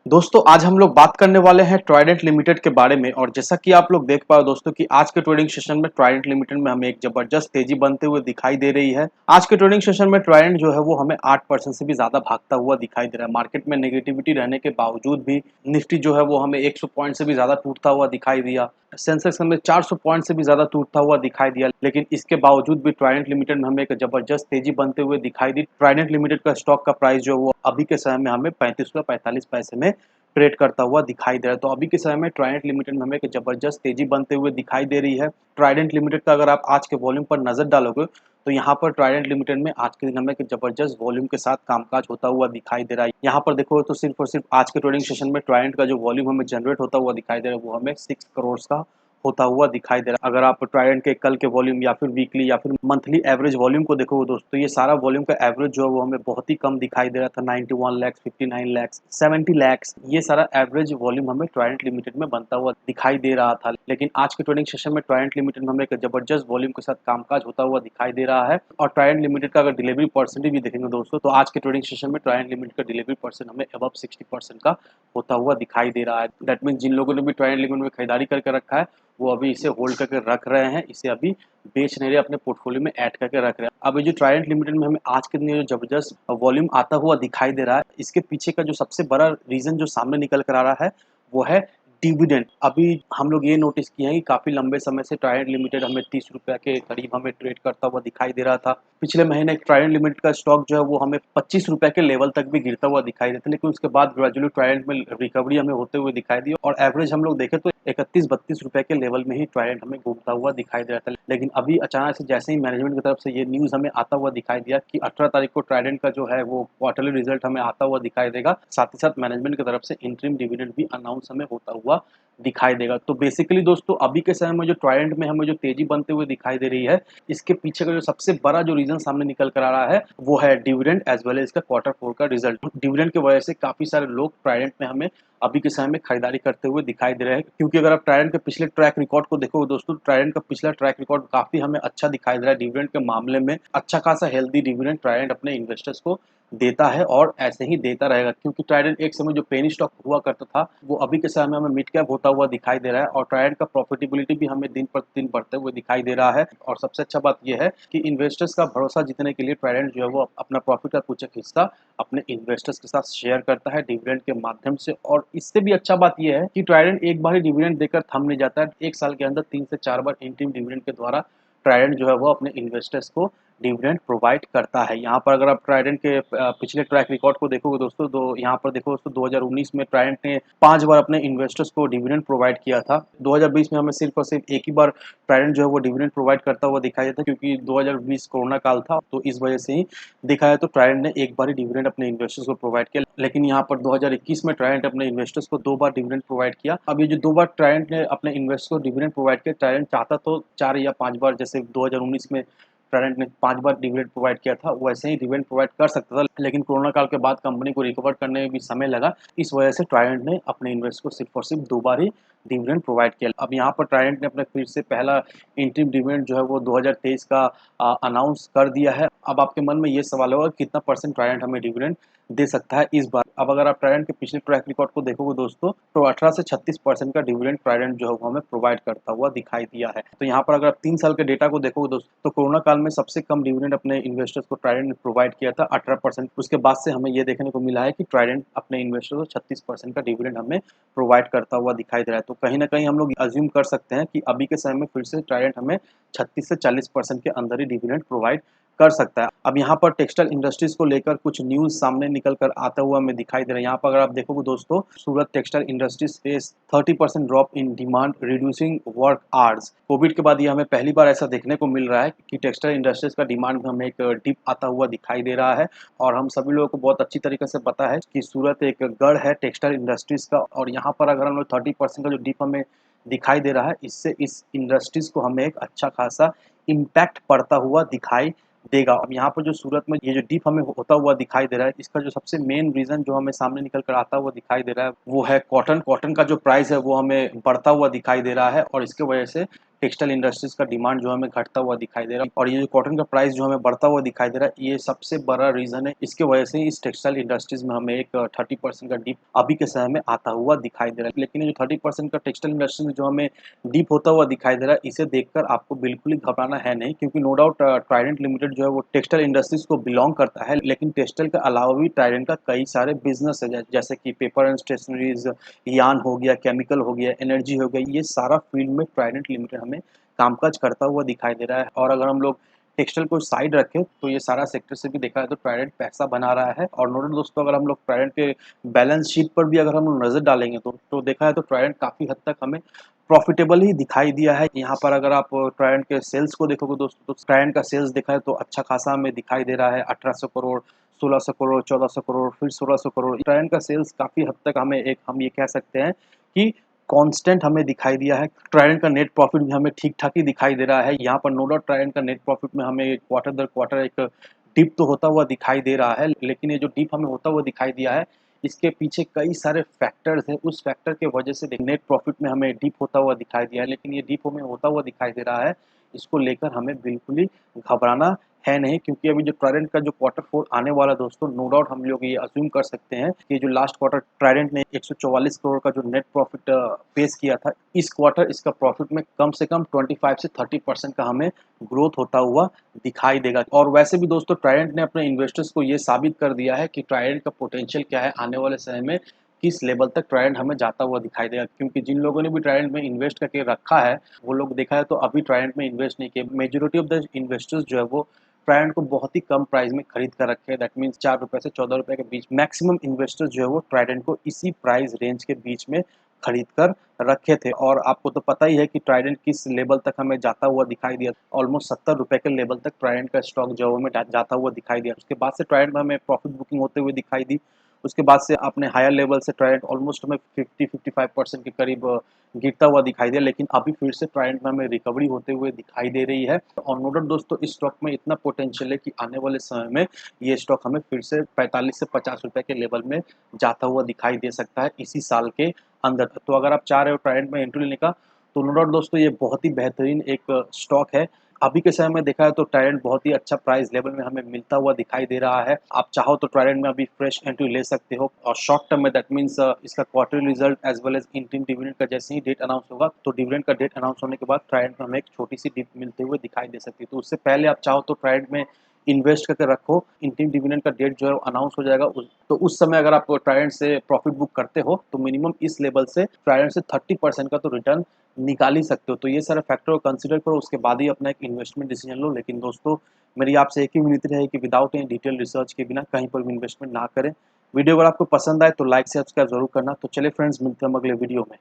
दोस्तों आज हम लोग बात करने वाले हैं ट्राइडेंट लिमिटेड के बारे में। और जैसा कि आप लोग देख पाओ दोस्तों कि आज के ट्रेडिंग सेशन में ट्राइडेंट लिमिटेड में हमें एक जबरदस्त तेजी बनते हुए दिखाई दे रही है। आज के ट्रेडिंग सेशन में ट्राइडेंट जो है वो हमें 8% से भी ज्यादा भागता हुआ दिखाई दे रहा है। मार्केट में नेगेटिविटी रहने के बावजूद भी निफ्टी जो है वो हमें 100 पॉइंट से भी ज्यादा टूटता हुआ दिखाई दिया। सेंसेक्स हमें 400 पॉइंट से भी ज्यादा टूटता हुआ दिखाई दिया, लेकिन इसके बावजूद भी ट्राइडेंट लिमिटेड में हमें एक जबरदस्त तेजी बनते हुए दिखाई दी। ट्राइडेंट लिमिटेड का स्टॉक का प्राइस जो है वो अभी के समय में हमें 35 रुपये 45 पैसे में ट्रेड करता हुआ दिखाई दे रहा है। तो अभी के समय में ट्राइडेंट लिमिटेड में हमें एक जबरदस्त तेजी बनते हुए दिखाई दे रही है। ट्राइडेंट लिमिटेड का अगर आप आज के वॉल्यूम पर नजर डालोगे तो यहाँ पर ट्राइडेंट लिमिटेड में आज के दिन हमें एक जबरदस्त वॉल्यूम के साथ कामकाज होता हुआ दिखाई दे रहा है। यहाँ पर देखो तो सिर्फ और सिर्फ आज के ट्रेडिंग सेशन में ट्राइडेंट का जो वॉल्यूम हमें जनरेट होता हुआ दिखाई दे रहा है वो हमें 6 करोड़ का होता हुआ दिखाई दे रहा है। अगर आप ट्राइडेंट के कल के वॉल्यूम या फिर वीकली या फिर मंथली एवरेज वॉल्यूम को देखोगे दोस्तों, ये सारा वॉल्यूम का एवरेज जो है वो हमें बहुत ही कम दिखाई दे रहा था। 91 लाख, 59 लाख, 70 लाख, ये सारा एवरेज वॉल्यूम हमें ट्राइडेंट लिमिटेड में बनता हुआ दिखाई दे रहा था। लेकिन आज के ट्रेडिंग सेशन में ट्राइडेंट लिमिटेड में हमें एक जबरदस्त वॉल्यूम के साथ कामकाज होता हुआ दिखाई दे रहा है। और ट्राइडेंट लिमिटेड का अगर डिलीवरी परसेंटेज भी देखेंगे दोस्तों, तो आज के ट्रेडिंग सेशन में ट्राइडेंट लिमिटेड का डिलीवरी परसेंट हमें अबव 60% का होता हुआ दिखाई दे रहा है। दैट मीन जिन लोगों ने भी ट्राइडेंट लिमिटेड में खरीदारी करके रखा है वो अभी इसे होल्ड करके रख रहे हैं, इसे अभी बेच नहीं रहे, अपने पोर्टफोलियो में ऐड करके रख रहे हैं। अब ये जो ट्राइडेंट लिमिटेड में हमें आज के दिन जो जबरदस्त वॉल्यूम आता हुआ दिखाई दे रहा है, इसके पीछे का जो सबसे बड़ा रीजन जो सामने निकल कर आ रहा है वो है डिविडेंड। अभी हम लोग ये नोटिस किए हैं कि काफी लंबे समय से ट्राइडेंट लिमिटेड हमें 30 रुपए के करीब हमें ट्रेड करता हुआ दिखाई दे रहा था। पिछले महीने ट्राइडेंट लिमिटेड का स्टॉक जो है वो हमें 25 रुपए के लेवल तक भी गिरता हुआ दिखाई देता, लेकिन उसके बाद ग्रेजुअली ट्राइडेंट में रिकवरी हमें होते हुए दिखाई दी और एवरेज हम लोग देखें तो 31-32 रुपए के लेवल में ही ट्राइडेंट हमें घूमता हुआ दिखाई दे रहा था। लेकिन अभी अचानक से जैसे ही मैनेजमेंट की तरफ से ये न्यूज हमें आता हुआ दिखाई दिया कि 18 तारीख को ट्राइडेंट का जो है वो क्वार्टरली रिजल्ट हमें आता हुआ दिखाई देगा, साथ ही साथ मैनेजमेंट की तरफ से इंटरिम डिविडेंड भी अनाउंस हमें होता हुआ दिखाई देगा। तो बेसिकली दोस्तों अभी के समय में जो ट्राइडेंट में हमें जो तेजी बनते हुए दिखाई दे रही है, इसके पीछे का जो सबसे बड़ा जो रीजन सामने निकल कर आ रहा है वो है डिविडेंड एज वेल एज इसका Q4 का रिजल्ट। डिविडेंड की वजह से काफी सारे लोग ट्राइडेंट में हमें अभी के समय में खरीदारी करते हुए दिखाई दे रहे हैं, क्योंकि अगर आप ट्राइडेंट के पिछले ट्रैक रिकॉर्ड को देखोगे दोस्तों, ट्राइडेंट का पिछला ट्रैक रिकॉर्ड काफी हमें अच्छा दिखाई दे रहा है। डिविडेंड के मामले में अच्छा खासा हेल्दी डिविडेंड ट्राइडेंट अपने इन्वेस्टर्स को देता है और ऐसे ही देता रहेगा, क्योंकि ट्राइडेंट एक समय जो पेनी स्टॉक हुआ करता था वो अभी के समय में हमें मिड कैप होता हुआ दिखाई दे रहा है और ट्राइडेंट का प्रॉफिटेबिलिटी भी हमें दिन पर दिन बढ़ते हुए दिखाई दे रहा है। और सबसे अच्छा बात यह है कि इन्वेस्टर्स का भरोसा जीतने के लिए ट्राइडेंट जो है वो अपना प्रॉफिट का कुछ एक हिस्सा अपने इन्वेस्टर्स के साथ शेयर करता है डिविडेंड के माध्यम से। और इससे भी अच्छा बात यह है कि ट्राइडेंट एक बार ही डिविडेंड देकर थम नहीं जाता है, एक साल के अंदर 3 से 4 बार इंटरिम डिविडेंड के द्वारा ट्राइडेंट जो है वो अपने इन्वेस्टर्स को डिविडेंड प्रोवाइड करता है। यहाँ पर अगर आप ट्राइडेंट के पिछले ट्रैक रिकॉर्ड को देखोगे दोस्तों, तो यहाँ पर देखो दोस्तों 2019 में ट्राइडेंट ने 5 बार अपने इन्वेस्टर्स को डिविडेंड प्रोवाइड किया था। 2020 में हमें सिर्फ और सिर्फ एक ही बार ट्राइडेंट जो है वो डिविडेंड प्रोवाइड करता हुआ दिखाई देता, क्योंकि 2020 कोरोना काल था, तो इस वजह से ही देखा है तो ट्राइडेंट ने एक बार ही डिविडेंड अपने इन्वेस्टर्स को प्रोवाइड किया। लेकिन यहाँ पर 2021 में ट्राइडेंट अपने इन्वेस्टर्स को 2 बार डिविडेंड प्रोवाइड किया। अब ये जो 2 बार ट्राइडेंट ने अपने इन्वेस्टर्स को डिविडेंड प्रोवाइड किया, ट्राइडेंट चाहता तो 4 या 5 बार, जैसे 2019 में ट्राइडेंट ने 5 बार डिविडेंड प्रोवाइड किया था, वैसे ही डिविडेंड प्रोवाइड कर सकता था, लेकिन कोरोना काल के बाद कंपनी को रिकवर करने में भी समय लगा। इस वजह से ट्राइडेंट ने अपने इन्वेस्टर को सिर्फ और सिर्फ 2 बार ही डिविडेंड प्रोवाइड किया। अब यहाँ पर ट्राइडेंट ने अपने फिर से पहला इंटरिम डिविडेंड जो है वो 2023 का अनाउंस कर दिया है। अब आपके मन में ये सवाल होगा कितना परसेंट ट्राइडेंट हमें डिविडेंड दे सकता है इस बार। अब अगर आप ट्राइडेंट के पिछले ट्रैक रिकॉर्ड को देखोगे दोस्तों, तो 18 से 36% का डिविडेंड ट्राइडेंट जो है वो हमें प्रोवाइड करता हुआ दिखाई दिया है। तो यहाँ पर अगर आप 3 साल के डेटा को देखोगे दोस्तों, तो कोरोना काल में सबसे कम डिविडेंड अपने इन्वेस्टर्स को ट्राइडेंट ने प्रोवाइड किया था 18%। उसके बाद से हमें ये देखने को मिला है कि ट्राइडेंट अपने इन्वेस्टर्स को 36% का डिविडेंड हमें प्रोवाइड करता हुआ दिखाई दे रहा है। तो कहीं ना कहीं हम लोग अज्यूम कर सकते हैं कि अभी के समय में फिर से ट्राइडेंट हमें 36 से 40% के अंदर ही डिविडेंड प्रोवाइड कर सकता है। अब यहाँ पर टेक्सटाइल इंडस्ट्रीज को लेकर कुछ न्यूज सामने निकल कर आता हुआ हमें दिखाई दे रहा है। यहाँ पर अगर आप देखोगे दोस्तों, Surat textile industries face 30% drop in demand reducing work hours. COVID के बाद ये हमें पहली बार ऐसा देखने को मिल रहा है कि टेक्सटाइल इंडस्ट्रीज का डिमांड में हमें एक डिप आता हुआ दिखाई दे रहा है। और हम सभी लोगों को बहुत अच्छी तरीके से पता है कि सूरत एक गढ़ है टेक्सटाइल इंडस्ट्रीज का, और यहाँ पर अगर हम लोग 30% का जो डिप हमें दिखाई दे रहा है, इससे इस इंडस्ट्रीज को हमें एक अच्छा खासा इम्पैक्ट पड़ता हुआ दिखाई देगा। अब यहाँ पर जो सूरत में ये जो डिप हमें होता हुआ दिखाई दे रहा है, इसका जो सबसे मेन रीजन जो हमें सामने निकल कर आता हुआ दिखाई दे रहा है वो है कॉटन। कॉटन का जो प्राइस है वो हमें बढ़ता हुआ दिखाई दे रहा है और इसके वजह से टेक्सटाइल इंडस्ट्रीज का डिमांड जो हमें घटता हुआ दिखाई दे रहा है और ये जो कॉटन का प्राइस जो हमें बढ़ता हुआ दिखाई दे रहा है, ये सबसे बड़ा रीजन है। इसके वजह से इस टेक्सटाइल इंडस्ट्रीज में हमें एक 30% का डिप अभी के समय में आता हुआ दिखाई दे रहा है। लेकिन ये जो 30% का टेक्सटाइल इंडस्ट्री में जो हमें डिप होता हुआ दिखाई दे रहा है, इसे देखकर आपको बिल्कुल ही घबराना है नहीं, क्योंकि नो डाउट ट्राइडेंट लिमिटेड जो है वो टेक्सटाइल इंडस्ट्रीज को बिलोंग करता है। लेकिन टेक्सटाइल के अलावा भी ट्राइडेंट का कई सारे बिजनेस है, जैसे कि पेपर एंड स्टेशनरीज, यार्न हो गया, केमिकल हो गया, एनर्जी हो गई, ये सारा फील्ड में ट्राइडेंट लिमिटेड हमें कामकाज करता हुआ दिखाई दे रहा है। और अगर हम लोग टेक्सटाइल को साइड रखें तो ये सारा सेक्टर से भी देखा जाए तो ट्राइडेंट पैसा बना रहा है। और नोट दोस्तों, अगर हम लोग ट्राइडेंट के बैलेंस शीट पर भी अगर हम लोग नजर डालेंगे तो देखा जाए तो ट्राइडेंट काफी हद तक हमें प्रॉफिटेबल ही दिखाई दिया है। यहाँ पर अगर आप ट्राइडेंट के सेल्स को देखोगे दोस्तों, तो ट्राइडेंट का सेल्स देखा है तो अच्छा खासा हमें दिखाई दे रहा है। 1800 करोड़, 1600 करोड़, 1400 करोड़, फिर 1600 करोड़। ट्राइडेंट का सेल्स काफी हद तक हम ये कह सकते हैं कि कांस्टेंट हमें दिखाई दिया है। ट्राइडेंट का नेट प्रॉफिट भी हमें ठीक-ठाक ही दिखाई दे रहा है। यहाँ पर नो डाउट ट्राइडेंट का नेट प्रॉफिट में हमें क्वार्टर दर क्वार्टर एक डिप तो होता हुआ दिखाई दे रहा है, लेकिन ये जो डिप हमें होता हुआ दिखाई दिया है, इसके पीछे कई सारे फैक्टर्स हैं। उस फैक्टर के वजह से नेट प्रॉफिट में हमें डिप होता हुआ दिखाई दिया है, लेकिन ये डिप हमें होता हुआ दिखाई दे रहा है, इसको लेकर हमें बिल्कुल ही घबराना है नहीं, क्योंकि अभी जो ट्राइडेंट का जो क्वार्टर 4 आने वाला है दोस्तों, नो डाउट हम लोग ये अज्यूम कर सकते हैं कि जो लास्ट क्वार्टर ट्राइडेंट ने 144 करोड़ का जो नेट प्रॉफिट फेस किया था, इस क्वार्टर इसका प्रॉफिट में कम से कम 25 से 30% का हमें ग्रोथ होता हुआ दिखाई देगा। और वैसे भी दोस्तों ट्राइडेंट ने अपने इन्वेस्टर्स को ये साबित कर दिया है कि ट्राइडेंट का पोटेंशियल क्या है, आने वाले समय में किस लेवल तक ट्राइडेंट हमें जाता हुआ दिखाई देगा। क्योंकि जिन लोगों ने भी ट्राइडेंट में इन्वेस्ट करके रखा है, वो लोग देखा है तो अभी ट्राइडेंट में इन्वेस्ट नहीं किए। मेजॉरिटी ऑफ द इन्वेस्टर्स जो है वो ट्राइडेंट को बहुत ही कम प्राइस में खरीद कर रखे हैं। दैट मीन्स 4 रुपए से 14 रुपए के बीच मैक्सिमम इन्वेस्टर्स जो है वो ट्राइडेंट को इसी प्राइस रेंज के बीच में खरीद कर रखे थे। और आपको तो पता ही है कि ट्राइडेंट किस लेवल तक हमें जाता हुआ दिखाई दिया। ऑलमोस्ट 70 रुपए के लेवल तक ट्राइडेंट का स्टॉक जो है हमें जाता हुआ दिखाई दिया। उसके बाद से ट्राइडेंट में हमें प्रॉफिट बुकिंग होते हुए दिखाई दी। उसके बाद से अपने हायर लेवल से ट्राइडेंट ऑलमोस्ट हमें 50-55% के करीब गिरता हुआ दिखाई दिया, लेकिन अभी फिर से ट्राइडेंट में हमें रिकवरी होते हुए दिखाई दे रही है। और नो डाउट दोस्तों, इस स्टॉक में इतना पोटेंशियल है कि आने वाले समय में ये स्टॉक हमें फिर से 45 से 50 रुपए के लेवल में जाता हुआ दिखाई दे सकता है इसी साल के अंदर। तो अगर आप चाह रहे हो ट्राइडेंट में एंट्री लेने का, तो नो डाउट दोस्तों ये बहुत ही बेहतरीन एक स्टॉक है। अभी के समय में देखा है तो ट्राइडेंट बहुत ही अच्छा प्राइस लेवल में हमें मिलता हुआ दिखाई दे रहा है। आप चाहो तो ट्राइडेंट में अभी फ्रेश एंट्री ले सकते हो। और शॉर्ट टर्म में दैट मीन्स इसका quarterly result as well as interim dividend का जैसे ही डेट अनाउंस होगा, तो डिविडेंड का डेट अनाउंस होने के बाद ट्राइडेंट में हमें एक छोटी सी डिप मिलते हुए दिखाई दे सकती है। तो उससे पहले आप चाहो तो ट्राइडेंट में इन्वेस्ट करके रखो। इंटीम डिविडेंड का डेट जो है अनाउंस हो जाएगा, तो उस समय अगर आप ट्राइडेंट से प्रॉफिट बुक करते हो तो मिनिमम इस लेवल से ट्राइडेंट से 30% का तो रिटर्न निकाल ही सकते हो। तो ये सारे फैक्टर को कंसीडर करो, उसके बाद ही अपना एक इन्वेस्टमेंट डिसीजन लो। लेकिन दोस्तों, मेरी आपसे एक ही विनती है कि विदाउट एनी डिटेल रिसर्च के बिना कहीं पर भी इन्वेस्टमेंट ना करें। वीडियो अगर आपको पसंद आए तो लाइक से सब्सक्राइब जरूर करना। तो चलिए फ्रेंड्स, मिलते हैं हम अगले वीडियो में।